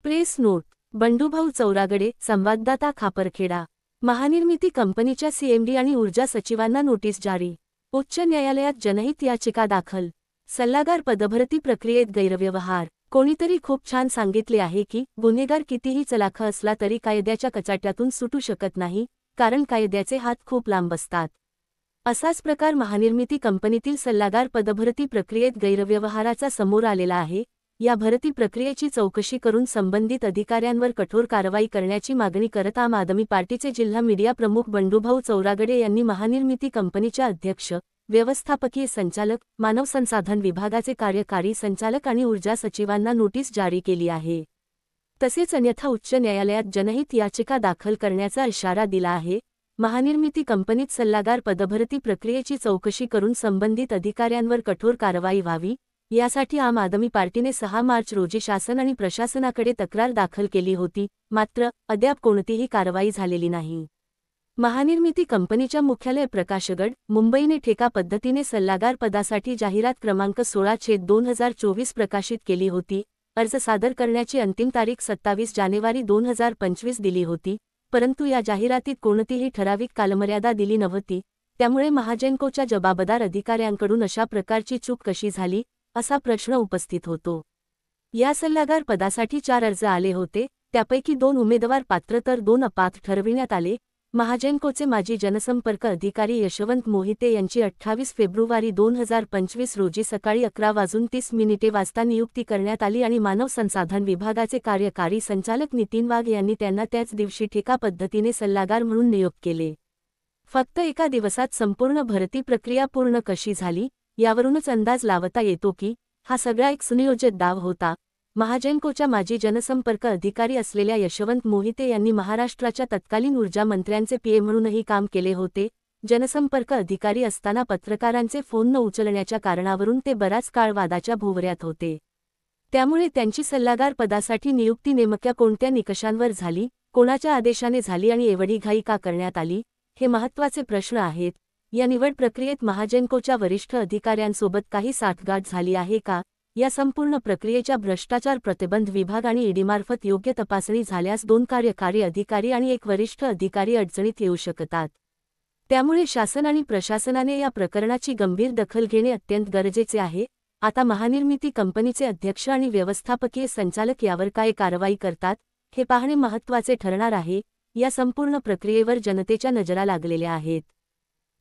Press note. बंडूभाऊ Chauragade, संवाददाता खापरखेडा. महानिर्मिती कंपनीच्या CMD आणि ऊर्जा सचिवांना नोटीस जारी. उच्च न्यायालयात जनहित याचिका दाखल. सल्लागार पदभरती प्रक्रियेत गैरव्यवहार. कोणीतरी खूप छान सांगितले आहे की गुन्हेगार कितीही चलाख असला तरी कायद्याच्या कचाट्यातून सुटू शकत नाही, कारण कायद्याचे हात खूप लांब असतात. असाच प्रकार महानिर्मिती कंपनीतील सल्लागार पदभरती प्रक्रियेत गैरव्यवहाराचा समोर आलेला आहे. या भरती प्रक्रियेची चौकशी करून संबंधित अधिकाऱ्यांवर कठोर कारवाई करण्याची मागणी करत आम आदमी पार्टीचे जिल्हा मीडिया प्रमुख बंडूभाऊ चौरागडे यांनी महानिर्मिती कंपनीच्या अध्यक्ष, व्यवस्थापकीय संचालक, मानव संसाधन विभागाचे कार्यकारी संचालक आणि ऊर्जा सचिवांना नोटीस जारी केली आहे. तसेच अन्यथा उच्च न्यायालयात जनहित याचिका दाखल करण्याचा इशारा दिला आहे. महानिर्मिती कंपनीत सल्लागार पदभरती प्रक्रियेची चौकशी करून संबंधित अधिकाऱ्यांवर कठोर कारवाई व्हावी, यासाठी आम आदमी पार्टीने 6 मार्च रोजी शासन आणि प्रशासनाकडे तक्रार दाखल केली होती, मात्र अद्याप कोणतीही कारवाई झालेली नाही. महानिर्मिती कंपनीच्या मुख्यालय प्रकाशगड, मुंबईने ठेका पद्धतीने सल्लागार पदासाठी जाहिरात क्रमांक 16/2024 प्रकाशित केली होती. अर्ज सादर करण्याची अंतिम तारीख 27 जानेवारी 2025 दिली होती, परंतु या जाहिरातीत कोणतीही ठराविक कालमर्यादा दिली नव्हती. त्यामुळे महाजेनकोच्या जबाबदार अधिकाऱ्यांकडून अशा प्रकारची चूक कशी झाली, असा प्रश्न उपस्थित होतो. या सल्लागार पदासाठी 4 अर्ज आले होते, त्यापैकी 2 उमेदवार पात्र तर 2 अपात्र ठरविण्यात आले. महाजेनकोचे माजी जनसंपर्क अधिकारी यशवंत मोहिते यांची 28 फेब्रुवारी 2025 रोजी सकाळी 11:30 वाजता नियुक्ती करण्यात आली आणि मानव संसाधन विभागाचे कार्यकारी संचालक नितीन वाघ यांनी त्यांना त्याच दिवशी ठेका पद्धतीने सल्लागार म्हणून नियुक्त केले. फक्त एका दिवसात संपूर्ण भरती प्रक्रिया पूर्ण कशी झाली, यावरूनच अंदाज लावता येतो की हा सगळा एक सुनियोजित डाव होता. महाजेनकोच्या माजी जनसंपर्क अधिकारी असलेल्या यशवंत मोहिते यांनी महाराष्ट्राच्या तत्कालीन ऊर्जा मंत्र्यांचे पीए म्हणूनही काम केले होते. जनसंपर्क अधिकारी असताना पत्रकारांचे फोन न उचलण्याच्या कारणावरून ते बराच काळ वादाच्या भोवऱ्यात होते. त्यामुळे त्यांची सल्लागार पदासाठी नियुक्ती नेमक्या कोणत्या निकषांवर झाली, कोणाच्या आदेशाने झाली आणि एवढी घाई का करण्यात आली, हे महत्त्वाचे प्रश्न आहेत. या निवड प्रक्रियेत महाजेनकोच्या वरिष्ठ अधिकाऱ्यांसोबत काही साठगाठ झाली आहे का, या संपूर्ण प्रक्रियेच्या भ्रष्टाचार प्रतिबंध विभाग आणि ईडीमार्फत योग्य तपासणी झाल्यास 2 कार्यकारी अधिकारी आणि 1 वरिष्ठ अधिकारी अडचणीत येऊ शकतात. त्यामुळे शासन आणि प्रशासनाने या प्रकरणाची गंभीर दखल घेणे अत्यंत गरजेचे आहे. आता महानिर्मिती कंपनीचे अध्यक्ष आणि व्यवस्थापकीय संचालक यावर काय कारवाई करतात, हे पाहणे महत्त्वाचे ठरणार आहे. या संपूर्ण प्रक्रियेवर जनतेच्या नजरा लागलेल्या आहेत.